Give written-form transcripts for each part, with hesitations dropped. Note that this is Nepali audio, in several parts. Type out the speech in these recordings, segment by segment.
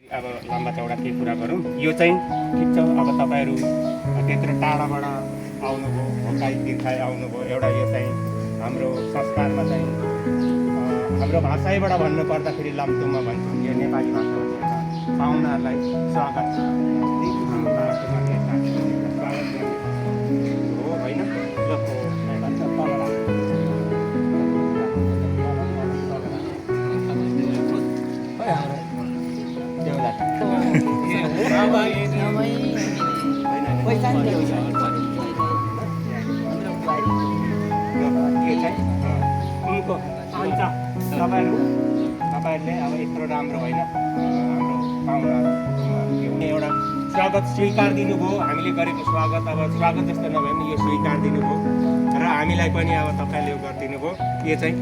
अब लम्बा चौडा के कुरा गरौँ, यो चाहिँ ठिक छ। अब तपाईँहरू त्यत्रो टाढाबाट आउनुभयो, भोकाइ तिर्खाइ आउनुभयो। एउटा यो चाहिँ हाम्रो संस्कारमा चाहिँ हाम्रो भाषाबाट भन्नु पर्दाखेरि लम्तुमा भन्छौँ, यो नेपाली भाषा पाहुनाहरूलाई स्वागत हो होइन। तपाईँहरूले अब यत्रो राम्रो होइन हाम्रो पाहुनाहरू एउटा स्वागत स्वीकार दिनुभयो। हामीले गरेको स्वागत अब स्वागत जस्तो नभए पनि यो स्वीकार दिनुभयो र हामीलाई पनि अब तपाईँले यो गरिदिनु भयो। यो चाहिँ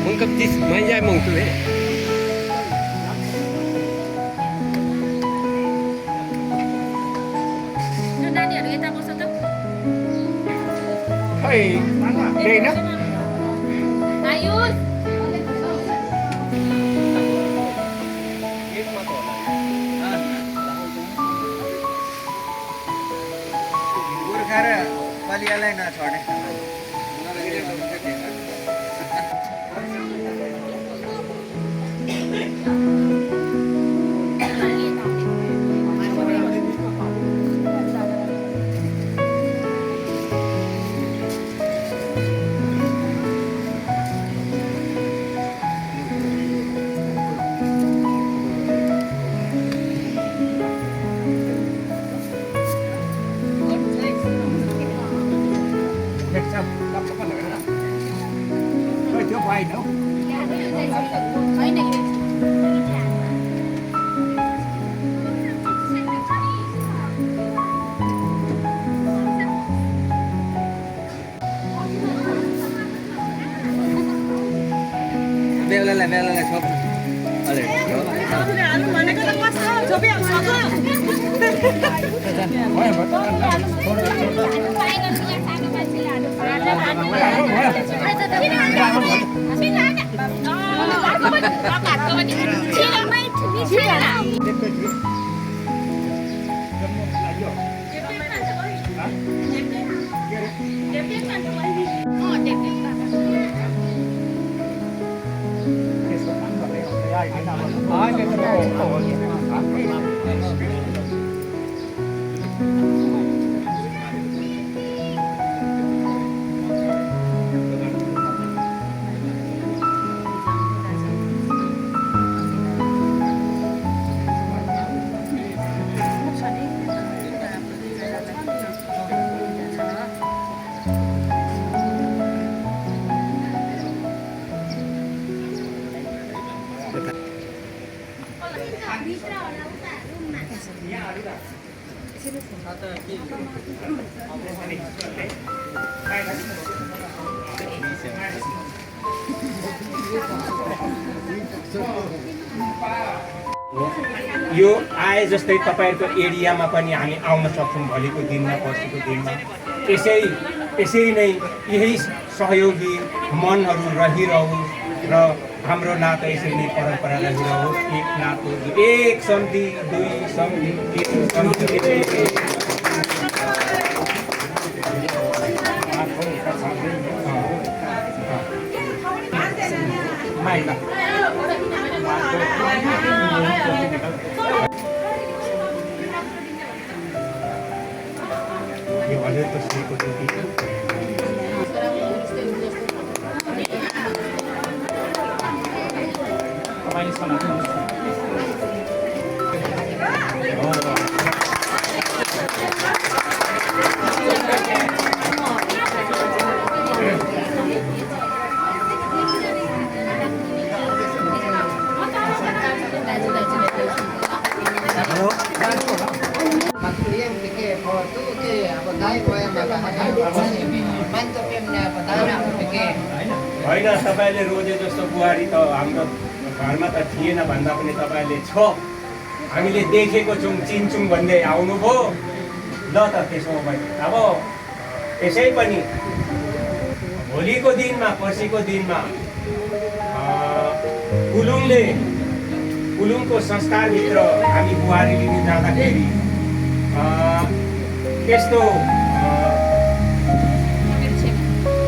Muốn cấp tí mấy giai mong tôi đấy. Hei, đây đó. Ayun. Urkara palialai na chhode. Bela sok. Ale. Anu mana kata pas coba yang satu. यो आए जस्तै तपाईहरुको एरियामा पनि हामी आउन सक्छौं भोलिको दिनमा, पर्सिको दिनमा। यसरी नै यही सहयोगी मनहरू रहिरहु र हाम्रो नाता यसरी नै परम्परा रहिरहु। एक नातो, एक सन्धि, दुई सन्धि, एक सन्धि। यो हजुर तस्बिरको ड्युटी तपाईँले समात्नुहुन्छ। होइन तपाईँले रोजे जस्तो बुहारी त हाम्रो घरमा त थिएन भन्दा पनि तपाईँले छ, हामीले देखेको छौँ, चिन्छौँ भन्दै आउनुभयो। ल त त्यसो भए अब त्यसै पनि भोलिको दिनमा पर्सिको दिनमा कुलुङको संस्कारभित्र हामी बुहारी लिन जाँदाखेरि त्यस्तो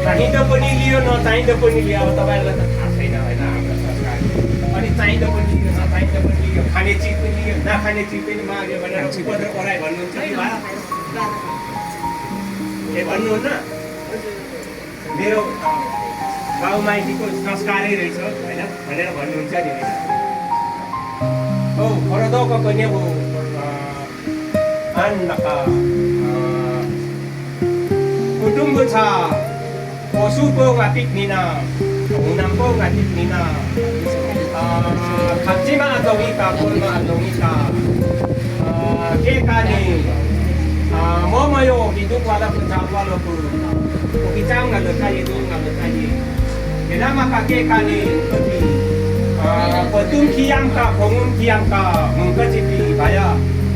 चाहिँदो पनि लियो नचाहिँदो पनि लियो। अब तपाईँहरूलाई त थाहा छैन होइन हाम्रो संस्कार। अनि चाहिँदो पनि लियो नचाहिँदो पनि लियो, खाने चिज पनि लियो नखाने चिज पनि माग्यो भनेर उपद्रो गरायो भन्नुहुन्छ कि के भन्नुहुन्न? मेरो गाउँ माइतीको संस्कारै रहेछ होइन भनेर भन्नुहुन्छ नि होइन? फरदोको पनि अब kutumbu cha osupo ngatik nina unampo ngatik nina kapjima atongika pulma atongika kekani momayo hidup wala kucawalo ku kukicam ngalekay hidup ngalekay kenama kakekani petum kiam ka kongun kiam ka mengkacipi baya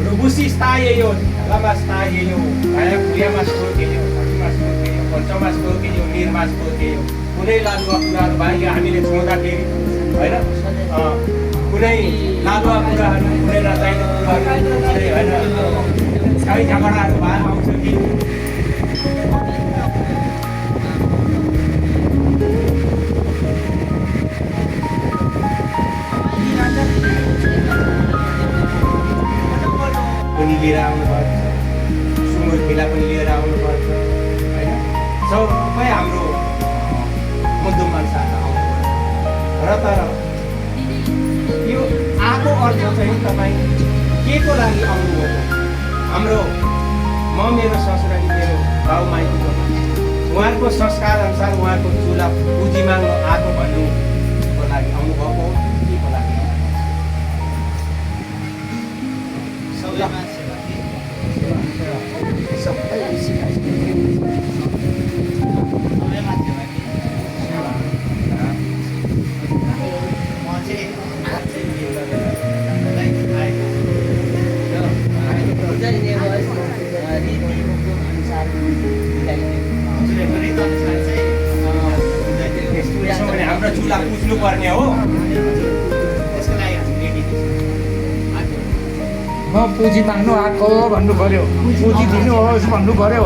rubusi stayeyo lama stayeyo baya kuya mas bokeyo mas bokeyo konco mas bokeyo mir mas bokeyo kunai laluwa kuraharu baya हामीले छुँदाखेरि हैन कुनै लालुवा कुराहरु कुनै नचाहिने कुराहरु कुनै हैन सबै झगडाहरु भएर आउँछ कि पनि लिएर आउनुपर्छ, सुँगुर फिला पनि लिएर आउनुपर्छ होइन। सबै हाम्रो मध्यमानसँग आउनुपर्छ र तर यो आएको अर्थ चाहिँ तपाईँ के को लागि आउनुभयो? हाम्रो म मेरो ससुराली मेरो बाउ माइतीको उहाँहरूको संस्कार अनुसार उहाँको चुला पुँजी माग्नु आएको भन्नुको लागि आउनुभएको के को लागि? हाम्रो चुला पुज्नु पर्ने हो। म पुँजी माग्नु आएको भन्नु पर्यो, पुँजी दिनुहोस् भन्नु पर्यो।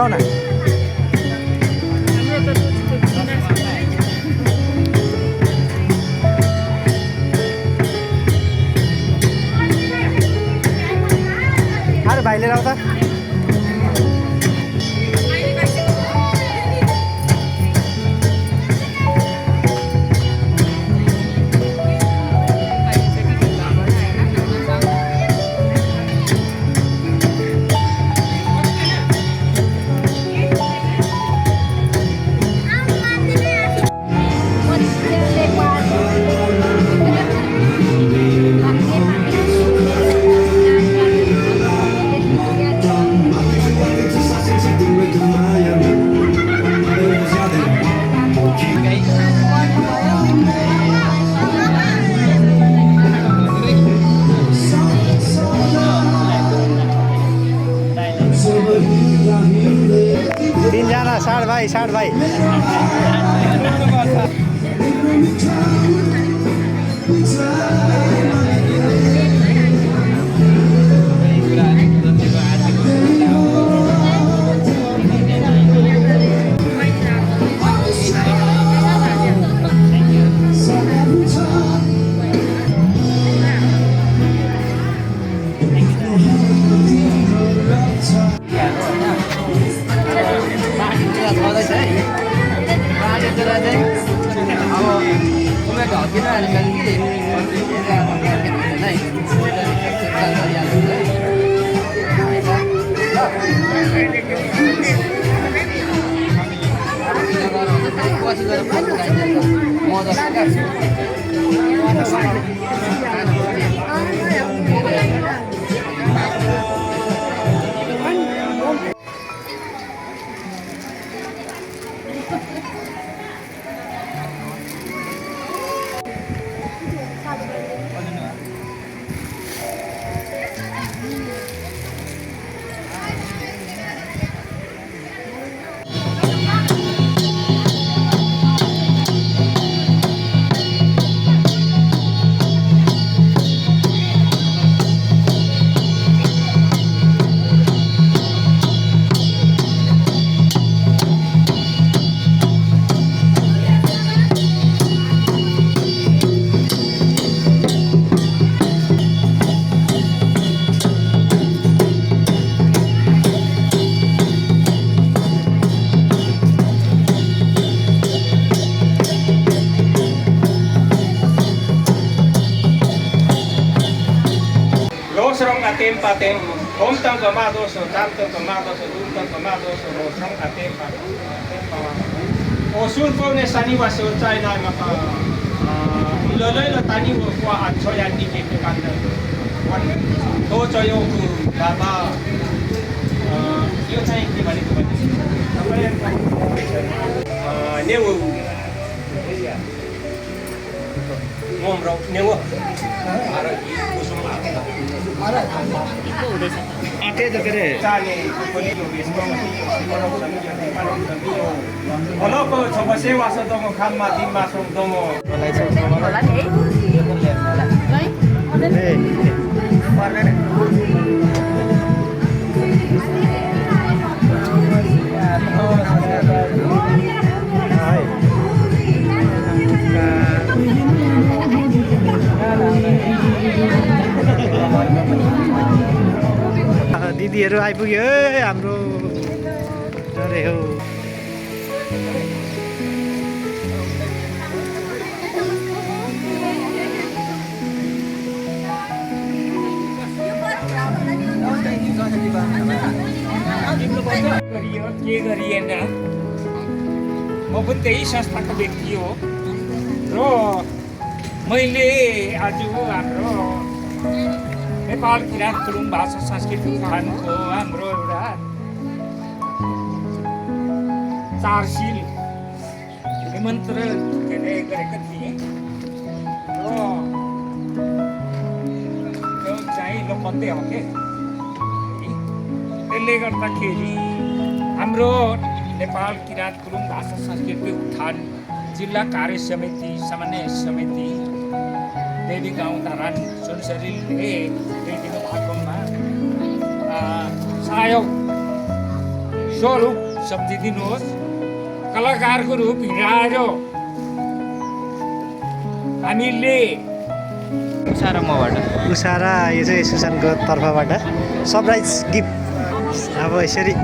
बोलाउ न अरे भाइ लिएर आऊ त तीनजना साठ भाइ atem patem, om tang kamados, tam tang kamados, dum tang kamados, rosang atem patem. O sulpo ne sani waso chai na maka iloloi lo tani wo kwa atso ya ni ke kanda. Wan to choyo ku baba yo chai ki bali ko bali. Apa yang newo ngomro newo ara kusum आटे त के रे चाले पनि यो बेसमा हलोको छबसे वास दमो खाममा दिनमा सम दमो मलाई चाहिँ होला नि है पर्दैन दिदीहरू आइपुग्यो है हाम्रो अरे हो के गरिएन म पनि त्यही संस्थाको व्यक्ति हो र मैले आज हाम्रो नेपाल किराँत गुरुङ भाषा संस्कृति उत्थानको हाम्रो एउटा चारशील निमन्त्रण के अरे गरेका थिएँ र त्यो चाहिँ लोकमतै हो के त्यसले गर्दाखेरि हाम्रो नेपाल किराँत गुरुङ भाषा संस्कृति उत्थान जिल्ला कार्य समिति समन्वय समिति देवी गाउँ धरान सुनसरीले दिनु भएकोमा सहयोग स्वरूप सम्झिदिनुहोस् कलाकारको रूप हिँडाएर हामीले उषा र मबाट उषा र यो चाहिँ सुशान्तको तर्फबाट सरप्राइज गिफ्ट अब यसरी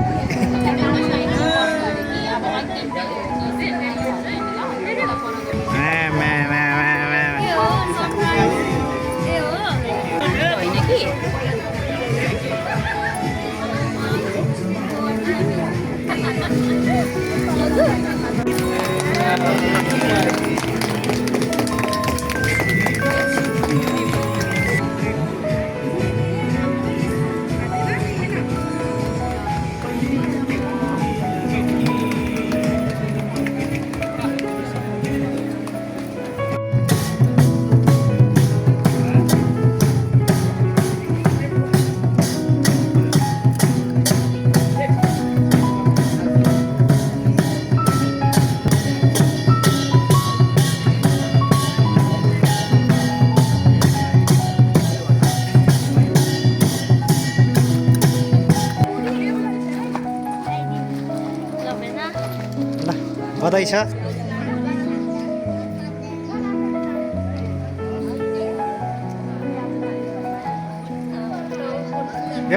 बधाई छ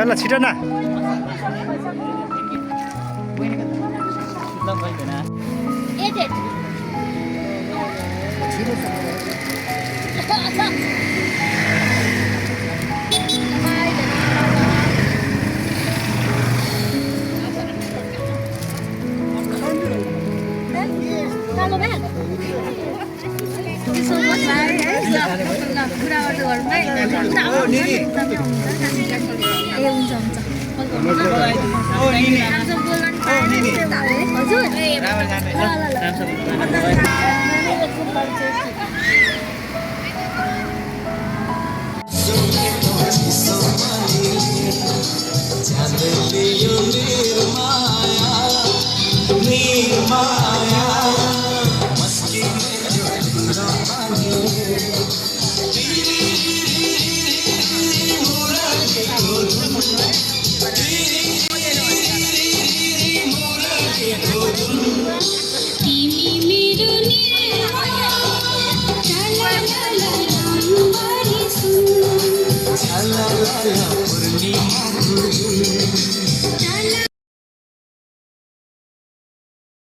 ल छिटो न पूर्णिमा